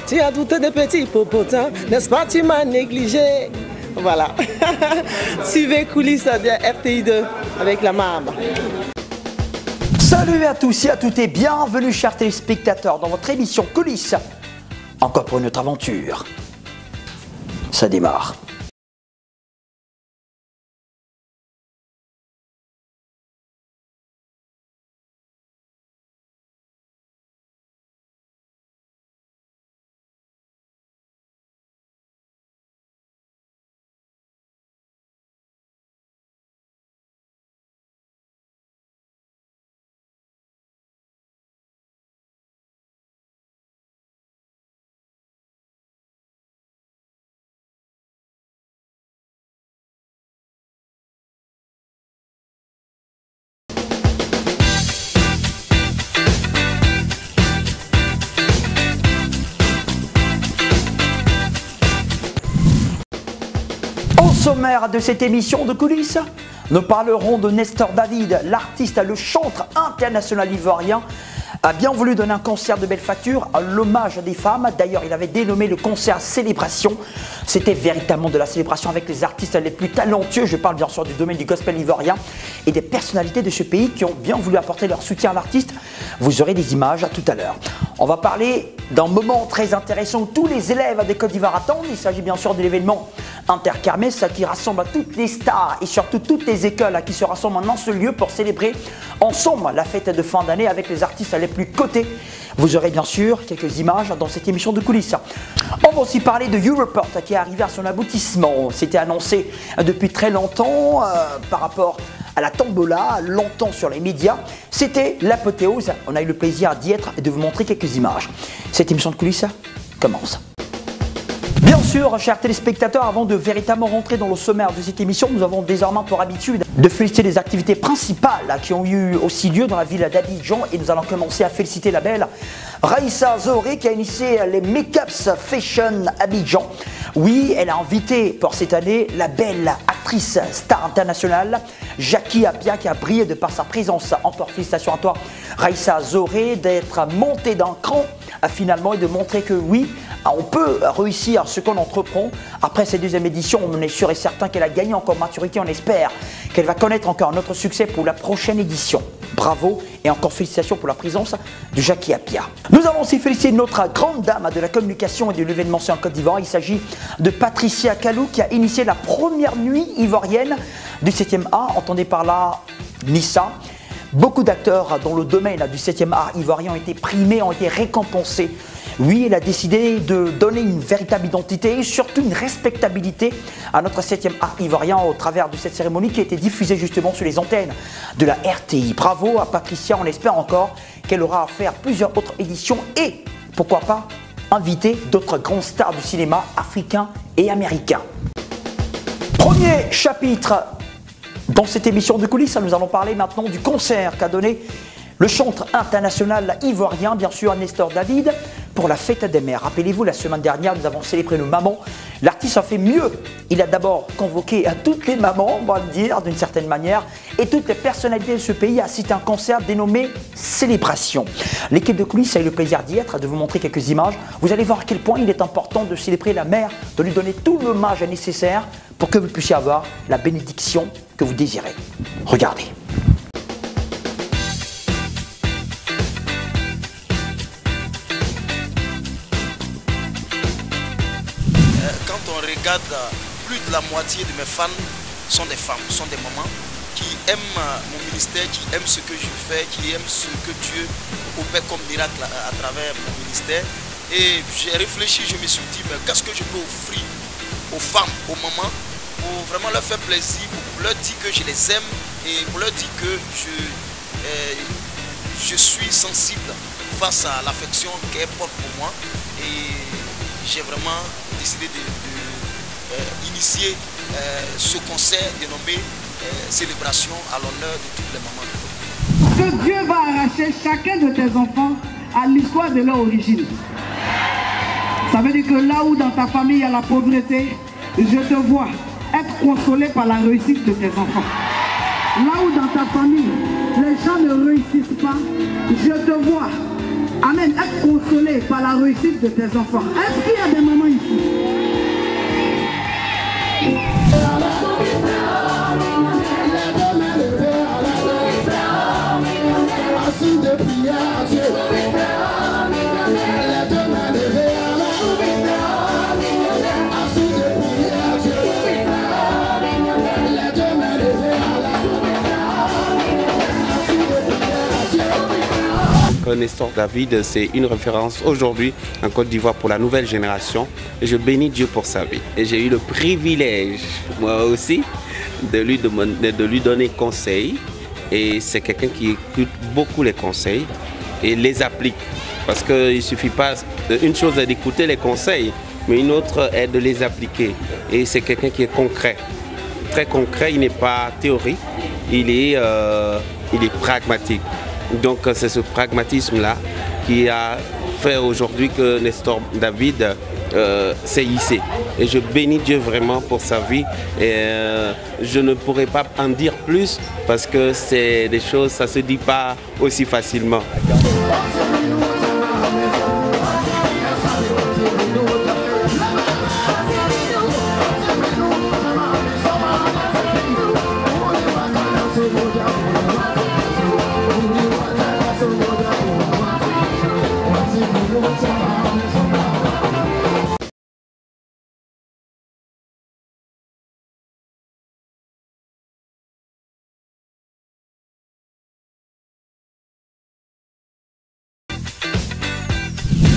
Tu as douté des petits popotins, n'est-ce pas, tu m'as négligé. Voilà. Suivez Coulisses de RTI2 avec la MAM. Salut à tous et à toutes et bienvenue chers téléspectateurs dans votre émission Coulisses. Encore pour une autre aventure. Ça démarre. Sommaire de cette émission de Coulisses, nous parlerons de Nestor David, l'artiste, le chanteur international ivoirien, a bien voulu donner un concert de belle facture à l'hommage des femmes. D'ailleurs, il avait dénommé le concert Célébration. C'était véritablement de la célébration avec les artistes les plus talentueux. Je parle bien sûr du domaine du gospel ivoirien et des personnalités de ce pays qui ont bien voulu apporter leur soutien à l'artiste. Vous aurez des images tout à l'heure. On va parler d'un moment très intéressant où tous les élèves de Côte d'Ivoire attendent. Il s'agit bien sûr de l'événement Interkermesse qui rassemble toutes les stars et surtout toutes les écoles qui se rassemblent dans ce lieu pour célébrer ensemble la fête de fin d'année avec les artistes les plus cotés. Vous aurez bien sûr quelques images dans cette émission de Coulisses. On va aussi parler de Europort qui est arrivé à son aboutissement. C'était annoncé depuis très longtemps par rapport à la tombola, longtemps sur les médias. C'était l'apothéose. On a eu le plaisir d'y être et de vous montrer quelques images. Cette émission de Coulisses commence. Bien sûr, chers téléspectateurs, avant de véritablement rentrer dans le sommaire de cette émission, nous avons désormais pour habitude de féliciter les activités principales qui ont eu aussi lieu dans la ville d'Abidjan. Et nous allons commencer à féliciter la belle Raïssa Zoré qui a initié les Make-ups Fashion Abidjan. Oui, elle a invité pour cette année la belle actrice star internationale Jackie Appiah qui a brillé de par sa présence. Encore félicitations à toi Raïssa Zoré d'être montée d'un cran finalement et de montrer que oui, on peut réussir ce qu'on entreprend. Après cette deuxième édition, on est sûr et certain qu'elle a gagné encore maturité. On espère qu'elle va connaître encore un autre succès pour la prochaine édition. Bravo et encore félicitations pour la présence de Jackie Appiah. Nous allons aussi féliciter notre grande dame de la communication et de l'événementiel en Côte d'Ivoire. Il s'agit de Patricia Kalou qui a initié la première nuit ivoirienne du 7e art. Entendez par là Nissa. Beaucoup d'acteurs dans le domaine du 7e art ivoirien ont été primés, ont été récompensés. Oui, elle a décidé de donner une véritable identité et surtout une respectabilité à notre 7e art ivoirien au travers de cette cérémonie qui a été diffusée justement sur les antennes de la RTI. Bravo à Patricia, on espère encore qu'elle aura à faire plusieurs autres éditions et, pourquoi pas, inviter d'autres grands stars du cinéma africain et américain. Premier chapitre dans cette émission de Coulisses, nous allons parler maintenant du concert qu'a donné le chanteur international ivoirien, bien sûr, Nestor David, pour la fête des mères. Rappelez-vous, la semaine dernière, nous avons célébré nos mamans. L'artiste a fait mieux. Il a d'abord convoqué à toutes les mamans, on va le dire, d'une certaine manière, et toutes les personnalités de ce pays à citer un concert dénommé Célébration. L'équipe de Coulisses a eu le plaisir d'y être, de vous montrer quelques images. Vous allez voir à quel point il est important de célébrer la mère, de lui donner tout l'hommage nécessaire pour que vous puissiez avoir la bénédiction que vous désirez. Regardez. Regarde, plus de la moitié de mes fans sont des femmes, sont des mamans qui aiment mon ministère, qui aiment ce que je fais, qui aiment ce que Dieu opère comme miracle à travers mon ministère. Et j'ai réfléchi, je me suis dit, mais qu'est-ce que je peux offrir aux femmes, aux mamans, pour vraiment leur faire plaisir, pour leur dire que je les aime et pour leur dire que je suis sensible face à l'affection qu'elles portent pour moi. Et j'ai vraiment décidé initier ce concert dénommé Célébration à l'honneur de toutes les mamans. Que Dieu va arracher chacun de tes enfants à l'histoire de leur origine. Ça veut dire que là où dans ta famille il y a la pauvreté, je te vois être consolé par la réussite de tes enfants. Là où dans ta famille les gens ne réussissent pas, je te vois Amen. Être consolé par la réussite de tes enfants. Est-ce qu'il y a des mamans ici? Nestor David, c'est une référence aujourd'hui en Côte d'Ivoire pour la nouvelle génération et je bénis Dieu pour sa vie. Et j'ai eu le privilège, moi aussi, de lui donner conseil et c'est quelqu'un qui écoute beaucoup les conseils et les applique. Parce qu'il ne suffit pas, une chose est d'écouter les conseils, mais une autre est de les appliquer. Et c'est quelqu'un qui est concret, très concret, il n'est pas théorique, il est pragmatique. Donc c'est ce pragmatisme-là qui a fait aujourd'hui que Nestor David s'est hissé. Et je bénis Dieu vraiment pour sa vie. Et je ne pourrais pas en dire plus parce que c'est des choses, ça ne se dit pas aussi facilement.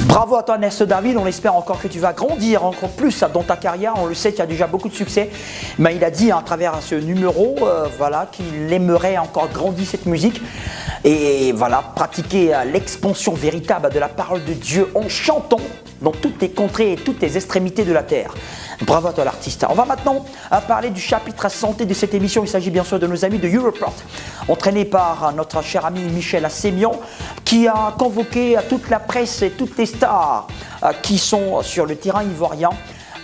Bravo à toi Nestor David, on espère encore que tu vas grandir encore plus dans ta carrière. On le sait, tu as déjà beaucoup de succès, mais il a dit à travers ce numéro voilà, qu'il aimerait encore grandir cette musique et voilà, pratiquer l'expansion véritable de la parole de Dieu en chantant dans toutes les contrées et toutes les extrémités de la terre. Bravo à toi l'artiste. On va maintenant parler du chapitre santé de cette émission. Il s'agit bien sûr de nos amis de Europort, entraînés par notre cher ami Michel Assémian, qui a convoqué toute la presse et toutes les stars qui sont sur le terrain ivoirien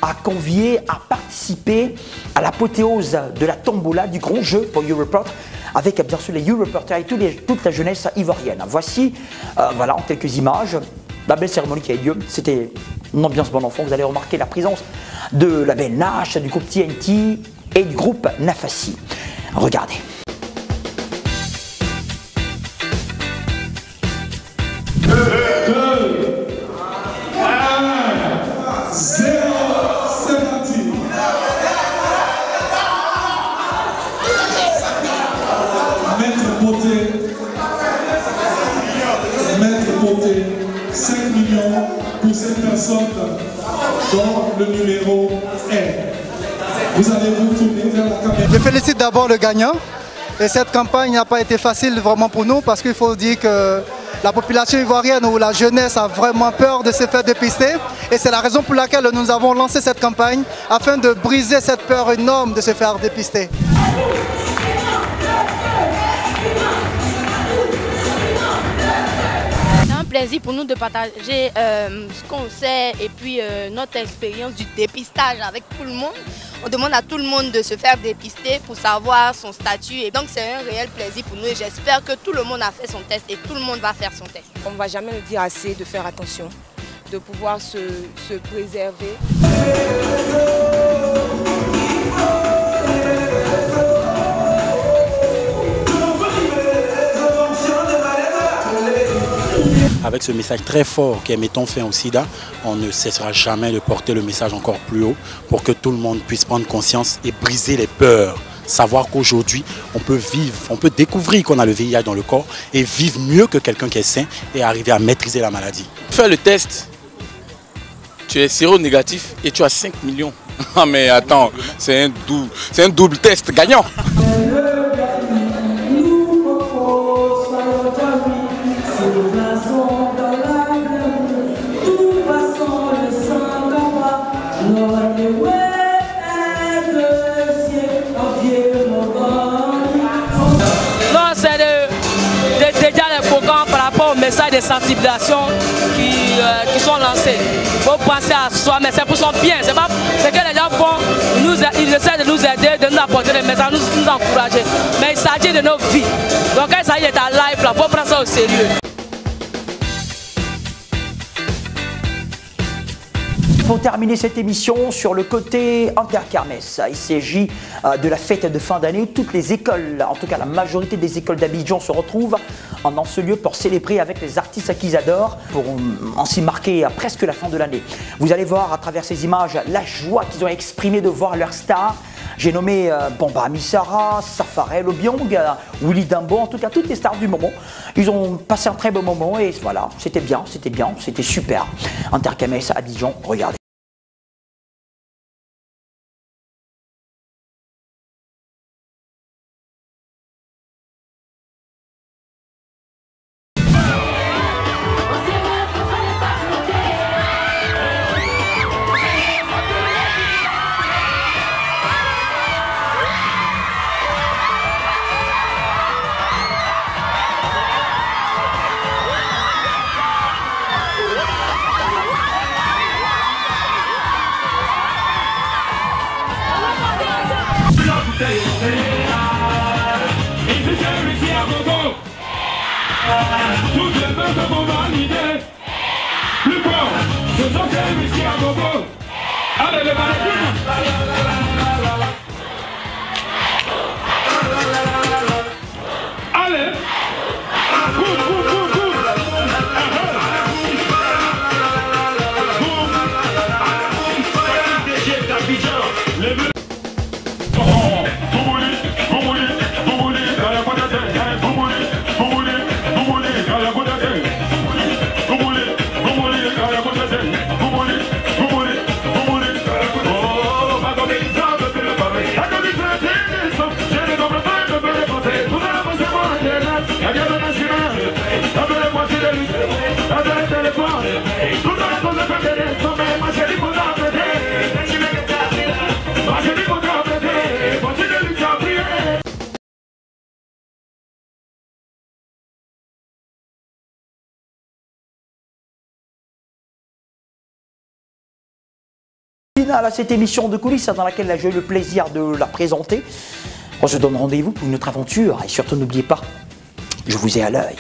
à convier à participer à l'apothéose de la tombola du grand jeu pour Europort, avec bien sûr les Europorters et toute la jeunesse ivoirienne. Voici voilà, en quelques images la belle cérémonie qui a eu lieu. C'était une ambiance bon enfant. Vous allez remarquer la présence de la belle Nash, du groupe TNT et du groupe Nafassi. Regardez. Maître Beauté, 5 millions pour cette personne dont le numéro est. Vous allez vous tourner vers la caméra. Je félicite d'abord le gagnant. Et cette campagne n'a pas été facile vraiment pour nous parce qu'il faut dire que la population ivoirienne ou la jeunesse a vraiment peur de se faire dépister. Et c'est la raison pour laquelle nous avons lancé cette campagne afin de briser cette peur énorme de se faire dépister. Plaisir pour nous de partager ce qu'on sait et puis notre expérience du dépistage avec tout le monde. On demande à tout le monde de se faire dépister pour savoir son statut et donc c'est un réel plaisir pour nous et j'espère que tout le monde a fait son test et tout le monde va faire son test. On ne va jamais le dire assez de faire attention, de pouvoir se préserver. Avec ce message très fort qui est mettons fin au sida, on ne cessera jamais de porter le message encore plus haut pour que tout le monde puisse prendre conscience et briser les peurs. Savoir qu'aujourd'hui, on peut vivre, on peut découvrir qu'on a le VIH dans le corps et vivre mieux que quelqu'un qui est sain et arriver à maîtriser la maladie. Fais le test, tu es séronégatif et tu as 5 millions. Ah mais attends, c'est un double test gagnant. Messages de sensibilisation qui sont lancés. Il faut penser à soi, mais c'est pour son bien. C'est que les gens font, ils essaient de nous aider, de nous apporter des messages, nous encourager. Mais il s'agit de nos vies. Donc quand il s'agit de ta life, il faut prendre ça au sérieux. faut terminer cette émission sur le côté interkermesse. Il s'agit de la fête de fin d'année où toutes les écoles, en tout cas la majorité des écoles d'Abidjan se retrouvent dans ce lieu pour célébrer avec les artistes qu'ils adorent, pour ainsi marquer presque la fin de l'année. Vous allez voir à travers ces images la joie qu'ils ont exprimée de voir leurs stars. J'ai nommé Bomba Misara, Safarel Obiong, Willy Dambo, en tout cas toutes les stars du moment. Ils ont passé un très beau moment et voilà, c'était bien, c'était super. Interkermesse à Abidjan, regardez. À cette émission de coulisses dans laquelle j'ai eu le plaisir de la présenter. On se donne rendez-vous pour une autre aventure et surtout n'oubliez pas, je vous ai à l'œil.